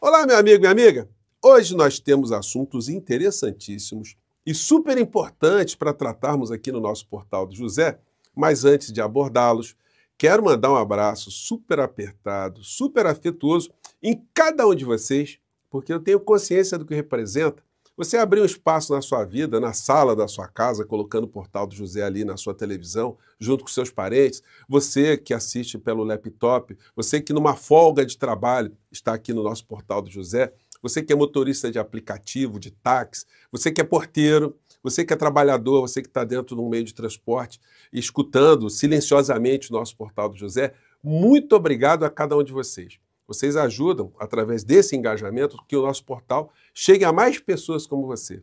Olá, meu amigo, minha amiga. Hoje nós temos assuntos interessantíssimos e super importantes para tratarmos aqui no nosso Portal do José, mas antes de abordá-los, quero mandar um abraço super apertado, super afetuoso em cada um de vocês, porque eu tenho consciência do que representa você abrir um espaço na sua vida, na sala da sua casa, colocando o Portal do José ali na sua televisão, junto com seus parentes, você que assiste pelo laptop, você que numa folga de trabalho está aqui no nosso Portal do José, você que é motorista de aplicativo, de táxi, você que é porteiro, você que é trabalhador, você que está dentro de um meio de transporte, escutando silenciosamente o nosso Portal do José, muito obrigado a cada um de vocês. Vocês ajudam, através desse engajamento, que o nosso portal chegue a mais pessoas como você.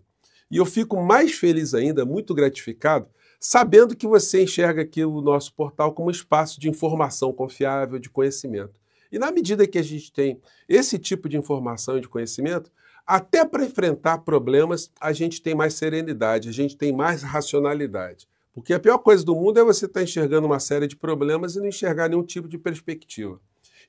E eu fico mais feliz ainda, muito gratificado, sabendo que você enxerga aqui o nosso portal como um espaço de informação confiável, de conhecimento. E na medida que a gente tem esse tipo de informação e de conhecimento, até para enfrentar problemas, a gente tem mais serenidade, a gente tem mais racionalidade. Porque a pior coisa do mundo é você estar enxergando uma série de problemas e não enxergar nenhum tipo de perspectiva.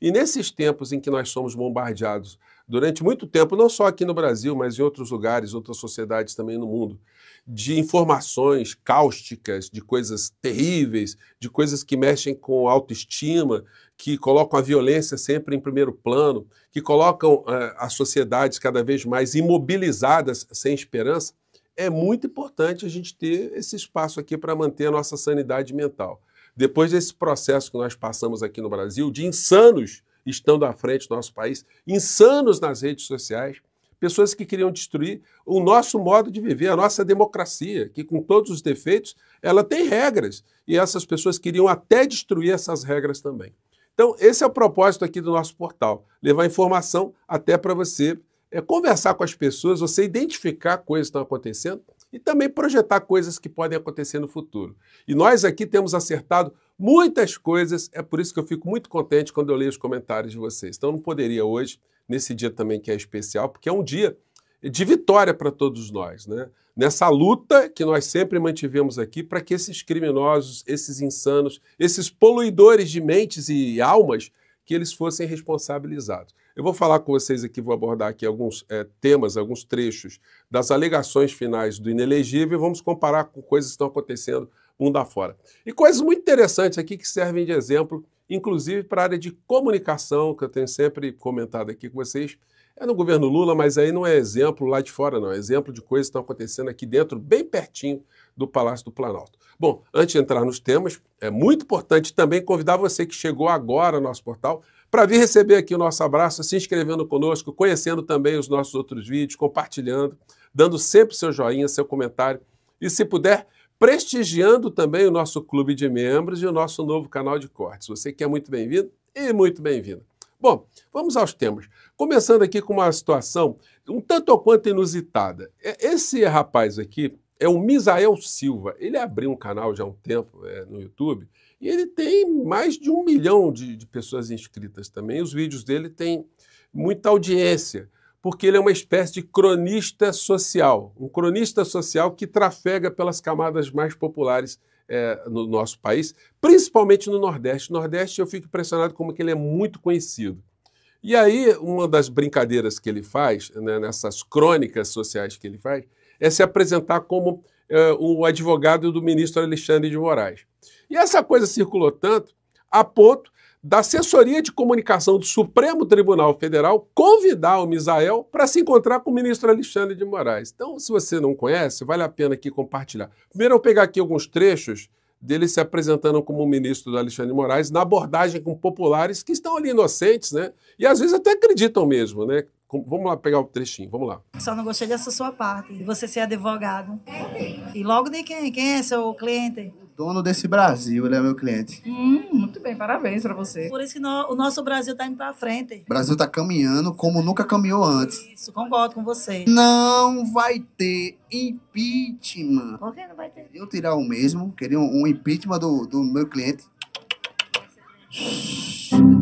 E nesses tempos em que nós somos bombardeados durante muito tempo, não só aqui no Brasil, mas em outros lugares, outras sociedades também no mundo, de informações cáusticas, de coisas terríveis, de coisas que mexem com autoestima, que colocam a violência sempre em primeiro plano, que colocam as sociedades cada vez mais imobilizadas, sem esperança, é muito importante a gente ter esse espaço aqui para manter a nossa sanidade mental. Depois desse processo que nós passamos aqui no Brasil, de insanos estando à frente do nosso país, insanos nas redes sociais, pessoas que queriam destruir o nosso modo de viver, a nossa democracia, que com todos os defeitos, ela tem regras, e essas pessoas queriam até destruir essas regras também. Então, esse é o propósito aqui do nosso portal, levar informação até para você conversar com as pessoas, você identificar coisas que estão acontecendo, e também projetar coisas que podem acontecer no futuro. E nós aqui temos acertado muitas coisas, é por isso que eu fico muito contente quando eu leio os comentários de vocês. Então não poderia hoje, nesse dia também que é especial, porque é um dia de vitória para todos nós, né? Nessa luta que nós sempre mantivemos aqui para que esses criminosos, esses insanos, esses poluidores de mentes e almas, que eles fossem responsabilizados. Eu vou falar com vocês aqui, vou abordar aqui alguns temas, alguns trechos das alegações finais do inelegível e vamos comparar com coisas que estão acontecendo mundo afora. E coisas muito interessantes aqui que servem de exemplo, inclusive para a área de comunicação, que eu tenho sempre comentado aqui com vocês. É no governo Lula, mas aí não é exemplo lá de fora, não. É exemplo de coisas que estão acontecendo aqui dentro, bem pertinho do Palácio do Planalto. Bom, antes de entrar nos temas, é muito importante também convidar você que chegou agora ao nosso portal para vir receber aqui o nosso abraço, se inscrevendo conosco, conhecendo também os nossos outros vídeos, compartilhando, dando sempre seu joinha, seu comentário e, se puder, prestigiando também o nosso clube de membros e o nosso novo canal de cortes. Você que é muito bem-vindo e muito bem-vinda. Bom, vamos aos temas. Começando aqui com uma situação um tanto ou quanto inusitada. Esse rapaz aqui é o Misael Silva. Ele abriu um canal já há um tempo no YouTube e ele tem mais de 1 milhão de pessoas inscritas também. Os vídeos dele têm muita audiência, porque ele é uma espécie de cronista social. Um cronista social que trafega pelas camadas mais populares no nosso país, principalmente no Nordeste. No Nordeste eu fico impressionado como que ele é muito conhecido. E aí, uma das brincadeiras que ele faz, né, nessas crônicas sociais que ele faz, é se apresentar como o advogado do ministro Alexandre de Moraes. E essa coisa circulou tanto a ponto da assessoria de comunicação do Supremo Tribunal Federal convidar o Misael para se encontrar com o ministro Alexandre de Moraes. Então, se você não conhece, vale a pena aqui compartilhar. Primeiro, eu vou pegar aqui alguns trechos dele se apresentando como ministro do Alexandre de Moraes na abordagem com populares que estão ali inocentes, né? E às vezes até acreditam mesmo, né? Vamos lá pegar o trechinho, vamos lá. Só não gostei dessa sua parte, de você ser advogado. E logo de quem? Quem é seu cliente? O dono desse Brasil, ele é meu cliente. Muito bem, parabéns pra você. Por isso que o nosso Brasil tá indo pra frente. O Brasil tá caminhando como nunca caminhou antes. Isso, concordo com você. Não vai ter impeachment. Por que não vai ter? Eu tirar o mesmo, queria um impeachment do meu cliente.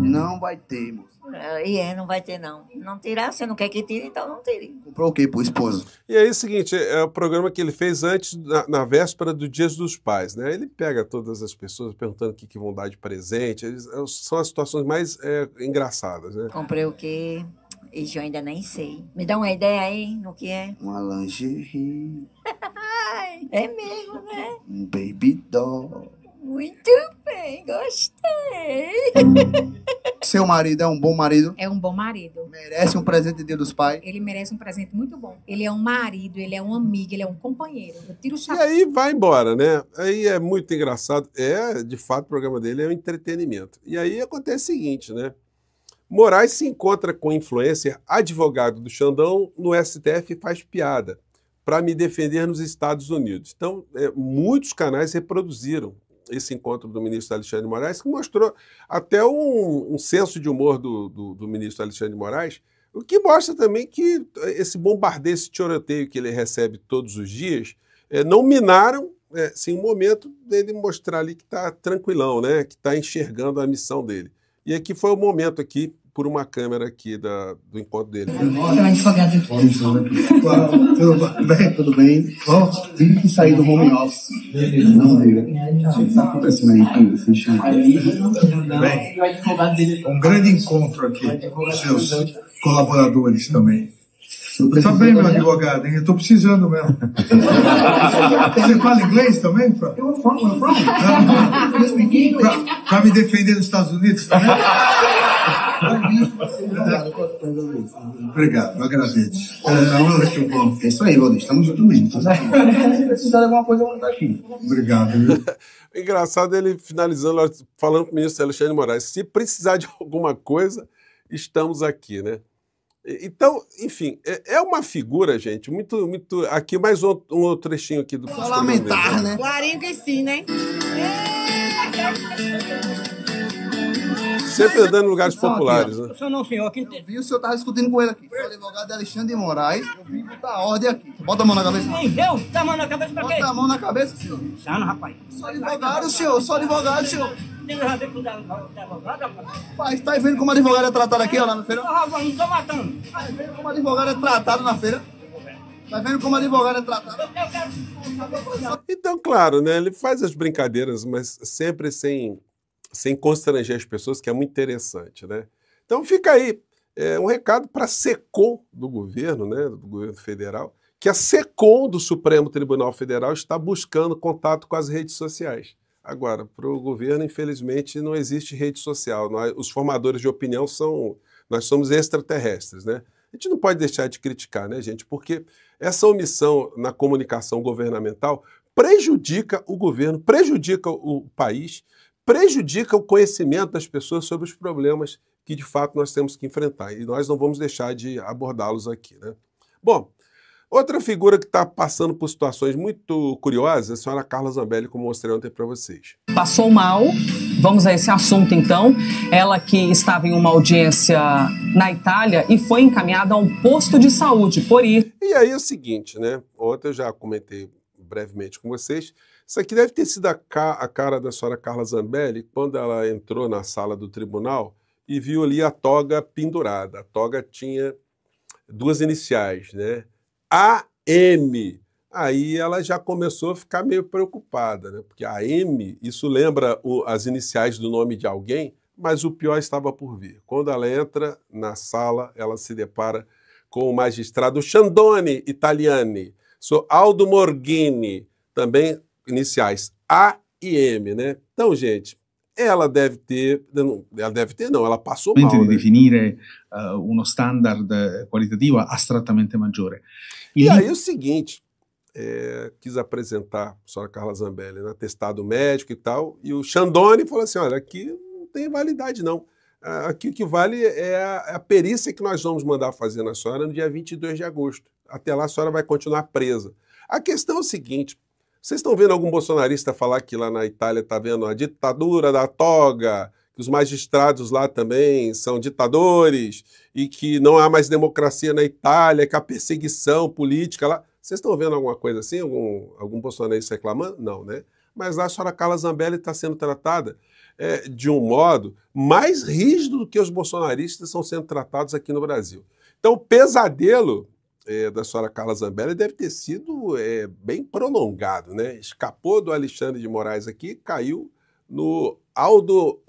Não vai ter, moço. Não vai ter, não. Não tirar, você não quer que tire, então não tire. Comprou o quê pro esposo? E aí é o seguinte, é o programa que ele fez antes, na véspera do Dia dos Pais, né? Ele pega todas as pessoas perguntando o que vão dar de presente, são as situações mais engraçadas, né? Comprei o quê? Ixi, eu ainda nem sei. Me dá uma ideia aí no que é. Uma lingerie, Ai, é mesmo, né? um baby doll. Muito bem, gostei. Seu marido é um bom marido? É um bom marido. Merece um presente de Dia dos Pais? Ele merece um presente muito bom. Ele é um marido, ele é um amigo, ele é um companheiro. Eu tiro o E chapéu. aí vai embora, né? Aí é muito engraçado. De fato, o programa dele é um entretenimento. E aí acontece o seguinte, né? Moraes se encontra com o influencer advogado do Xandão no STF e faz piada para me defender nos Estados Unidos. Então, muitos canais reproduziram esse encontro do ministro Alexandre de Moraes, que mostrou até um senso de humor do ministro Alexandre de Moraes, o que mostra também que esse bombardeio, esse tiroteio que ele recebe todos os dias, não minaram um momento dele mostrar ali que está tranquilão, né? Que está enxergando a missão dele. E aqui foi o momento aqui, por uma câmera aqui do encontro dele. Tudo bem? Tive que sair do home office. Não veio. O que está acontecendo aí? Bem, um grande encontro aqui com os seus colaboradores também. Tá bem, meu advogado, hein? Eu tô precisando mesmo. Você fala inglês também, Fran? Pra me defender nos Estados Unidos também? Obrigado, eu agradeço. É isso aí, Valdir. Estamos juntos mesmo. Se precisar de alguma coisa, eu vou estar aqui. Obrigado. Engraçado ele finalizando, falando com o ministro Alexandre de Moraes, se precisar de alguma coisa, estamos aqui, né? Então, enfim, é uma figura, gente, muito, muito... Aqui mais um trechinho aqui do... Só lamentar, né? Clarinho que sim, né? Sempre andando em lugares populares, né? Eu vi o senhor estava discutindo com ele aqui. O advogado Alexandre de Moraes. Eu vim botar ordem aqui. Bota a mão na cabeça. Eu? Tá a mão na cabeça pra quê? Bota a mão na cabeça, senhor. Insano, rapaz. Sou advogado, senhor. Sou advogado, senhor. Tem nada a ver com o advogado, rapaz. Pai, tá vendo como advogado é tratado aqui, ó, lá na feira? Não tô matando. Tá vendo como advogado é tratado na feira? Tá vendo como advogado é tratado? Eu quero... Então, claro, né? Ele faz as brincadeiras, mas sempre sem constranger as pessoas, que é muito interessante, né? Então fica aí um recado para a SECOM do governo, né, do governo federal, que a SECOM do Supremo Tribunal Federal está buscando contato com as redes sociais. Agora, para o governo, infelizmente, não existe rede social. Os formadores de opinião nós somos extraterrestres, né? A gente não pode deixar de criticar, né, gente? Porque essa omissão na comunicação governamental prejudica o governo, prejudica o país, prejudica o conhecimento das pessoas sobre os problemas que, de fato, nós temos que enfrentar. E nós não vamos deixar de abordá-los aqui, né? Bom, outra figura que está passando por situações muito curiosas é a senhora Carla Zambelli, como mostrei ontem para vocês. Passou mal, vamos a esse assunto então. Ela que estava em uma audiência na Itália e foi encaminhada a um posto de saúde por ir. E aí é o seguinte, né? Ontem eu já comentei brevemente com vocês. Isso aqui deve ter sido a cara da senhora Carla Zambelli quando ela entrou na sala do tribunal e viu ali a toga pendurada. A toga tinha duas iniciais, né? AM. Aí ela já começou a ficar meio preocupada, né? Porque AM, isso lembra as iniciais do nome de alguém, mas o pior estava por vir. Quando ela entra na sala, ela se depara com o magistrado Xandone Italiani, sou Aldo Morghini, também iniciais A e M, né? Então, gente, ela passou mal, di né? definire uno standard qualitativo astrattamente maggiore. E aí o seguinte, quis apresentar a senhora Carla Zambelli no atestado médico e tal, e o Xandone falou assim, olha, aqui não tem validade não. Aqui o que vale é a perícia que nós vamos mandar fazer na senhora no dia 22 de agosto. Até lá a senhora vai continuar presa. A questão é o seguinte, vocês estão vendo algum bolsonarista falar que lá na Itália está vendo a ditadura da toga, que os magistrados lá também são ditadores e que não há mais democracia na Itália, que há perseguição política lá. Vocês estão vendo alguma coisa assim? Algum bolsonarista reclamando? Não, né? Mas lá a senhora Carla Zambelli está sendo tratada de um modo mais rígido do que os bolsonaristas estão sendo tratados aqui no Brasil. Então o pesadelo da senhora Carla Zambelli deve ter sido bem prolongado, né? Escapou do Alexandre de Moraes aqui, caiu no Aldo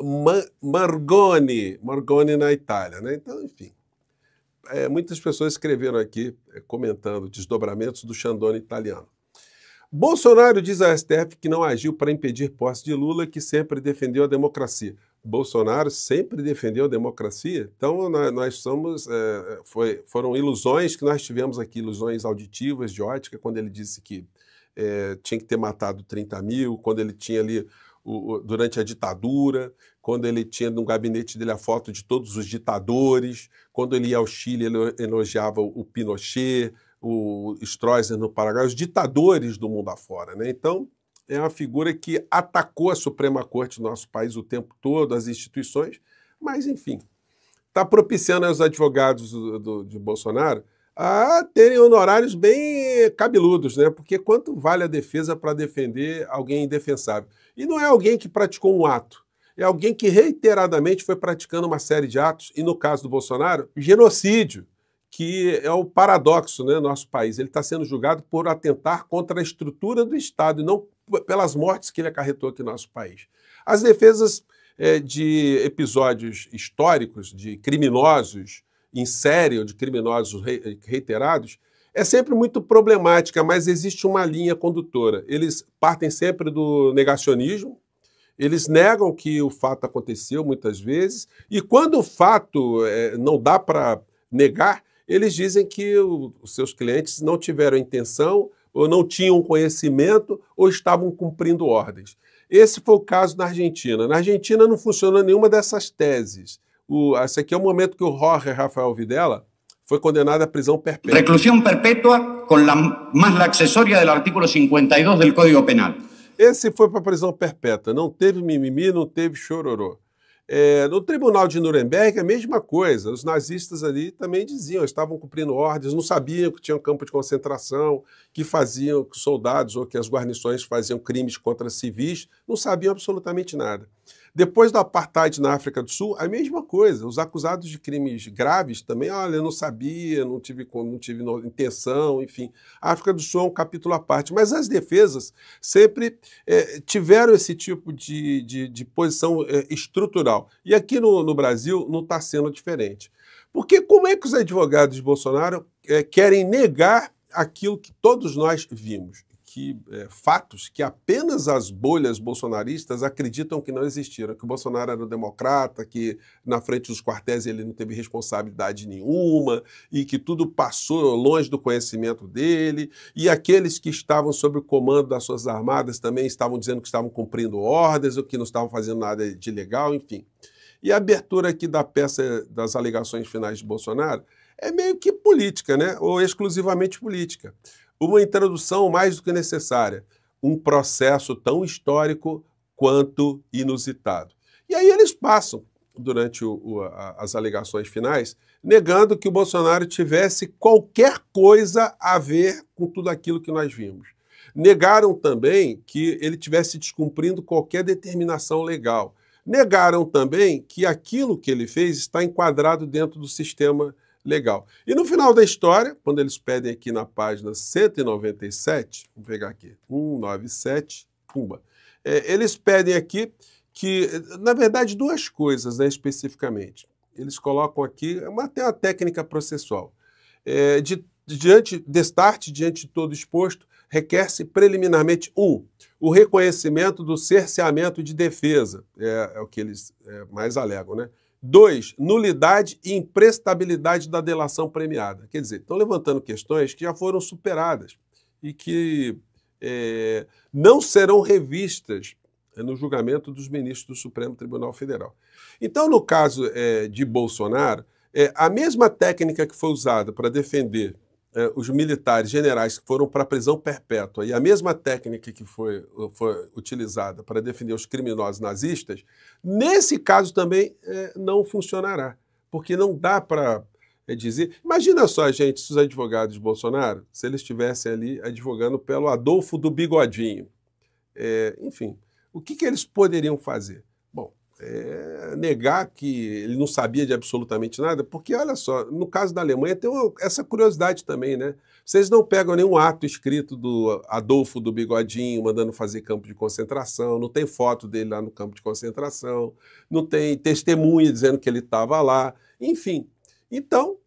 Morghini na Itália, né? Então, enfim, muitas pessoas escreveram aqui, comentando desdobramentos do Chandone italiano. Bolsonaro diz à STF que não agiu para impedir posse de Lula, que sempre defendeu a democracia. Bolsonaro sempre defendeu a democracia? Então, nós somos... foram ilusões que nós tivemos aqui, ilusões auditivas, de ótica, quando ele disse que tinha que ter matado 30 mil, quando ele tinha ali, durante a ditadura, quando ele tinha no gabinete dele a foto de todos os ditadores, quando ele ia ao Chile, ele elogiava o Pinochet, o Stroessner no Paraguai, os ditadores do mundo afora, né? Então, é uma figura que atacou a Suprema Corte do nosso país o tempo todo, as instituições, mas, enfim, está propiciando aos advogados de Bolsonaro a terem honorários bem cabeludos, né? Porque quanto vale a defesa para defender alguém indefensável? E não é alguém que praticou um ato, é alguém que reiteradamente foi praticando uma série de atos, e no caso do Bolsonaro, genocídio, que é o paradoxo, né, no nosso país. Ele está sendo julgado por atentar contra a estrutura do Estado e não pelas mortes que ele acarretou aqui no nosso país. As defesas de episódios históricos, de criminosos em série ou de criminosos reiterados, é sempre muito problemática, mas existe uma linha condutora. Eles partem sempre do negacionismo, eles negam que o fato aconteceu muitas vezes, e quando o fato não dá para negar, eles dizem que os seus clientes não tiveram intenção, ou não tinham conhecimento, ou estavam cumprindo ordens. Esse foi o caso na Argentina. Na Argentina não funcionou nenhuma dessas teses. Esse aqui é o momento que o Jorge Rafael Videla foi condenado à prisão perpétua. Reclusão perpétua com a mais laxesória do artículo 52 do Código Penal. Esse foi para a prisão perpétua. Não teve mimimi, não teve chororô. No Tribunal de Nuremberg, a mesma coisa. Os nazistas ali também diziam, estavam cumprindo ordens, não sabiam que tinham campo de concentração, que faziam, que soldados ou que as guarnições faziam crimes contra civis, não sabiam absolutamente nada. Depois do apartheid na África do Sul, a mesma coisa. Os acusados de crimes graves também, olha, eu não sabia, não tive intenção, enfim. A África do Sul é um capítulo à parte. Mas as defesas sempre tiveram esse tipo de posição estrutural. E aqui no Brasil não está sendo diferente. Porque como é que os advogados de Bolsonaro querem negar aquilo que todos nós vimos? Fatos que apenas as bolhas bolsonaristas acreditam que não existiram, que o Bolsonaro era um democrata, que na frente dos quartéis ele não teve responsabilidade nenhuma e que tudo passou longe do conhecimento dele, e aqueles que estavam sob o comando das Forças Armadas também estavam dizendo que estavam cumprindo ordens ou que não estavam fazendo nada de ilegal, enfim. E a abertura aqui da peça das alegações finais de Bolsonaro é meio que política, né? Ou exclusivamente política. Uma introdução mais do que necessária, um processo tão histórico quanto inusitado. E aí eles passam, durante as alegações finais, negando que o Bolsonaro tivesse qualquer coisa a ver com tudo aquilo que nós vimos. Negaram também que ele tivesse descumprindo qualquer determinação legal. Negaram também que aquilo que ele fez está enquadrado dentro do sistema legal. E no final da história, quando eles pedem aqui na página 197, vamos pegar aqui, 197, pumba, eles pedem aqui que, na verdade, duas coisas, né, especificamente. Eles colocam aqui, até uma técnica processual. Diante de todo exposto, requer-se preliminarmente, o reconhecimento do cerceamento de defesa, é o que eles mais alegam, né? 2, nulidade e imprestabilidade da delação premiada. Quer dizer, estão levantando questões que já foram superadas e que não serão revistas no julgamento dos ministros do Supremo Tribunal Federal. Então, no caso de Bolsonaro, a mesma técnica que foi usada para defender os militares generais que foram para a prisão perpétua e a mesma técnica que foi utilizada para defender os criminosos nazistas, nesse caso também não funcionará, porque não dá para dizer... Imagina só, gente, se os advogados de Bolsonaro, se eles estivessem ali advogando pelo Adolfo do Bigodinho. Enfim, o que eles poderiam fazer? Bom, negar que ele não sabia de absolutamente nada, porque, olha só, no caso da Alemanha tem essa curiosidade também, né? Vocês não pegam nenhum ato escrito do Adolfo do Bigodinho mandando fazer campo de concentração, não tem foto dele lá no campo de concentração, não tem testemunha dizendo que ele estava lá, enfim. Então,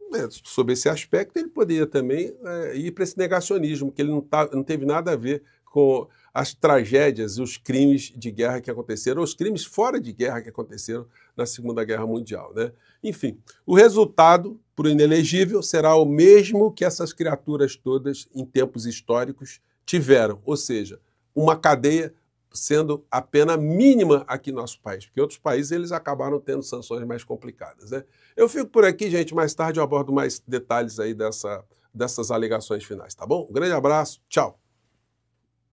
Sob esse aspecto, ele poderia também ir para esse negacionismo, que ele não teve nada a ver com as tragédias e os crimes de guerra que aconteceram, ou os crimes fora de guerra que aconteceram na Segunda Guerra Mundial, né? Enfim, o resultado para o inelegível será o mesmo que essas criaturas todas, em tempos históricos, tiveram, ou seja, uma cadeia sendo a pena mínima aqui no nosso país, porque outros países eles acabaram tendo sanções mais complicadas, né? Eu fico por aqui, gente, mais tarde eu abordo mais detalhes aí dessas alegações finais, tá bom? Um grande abraço, tchau!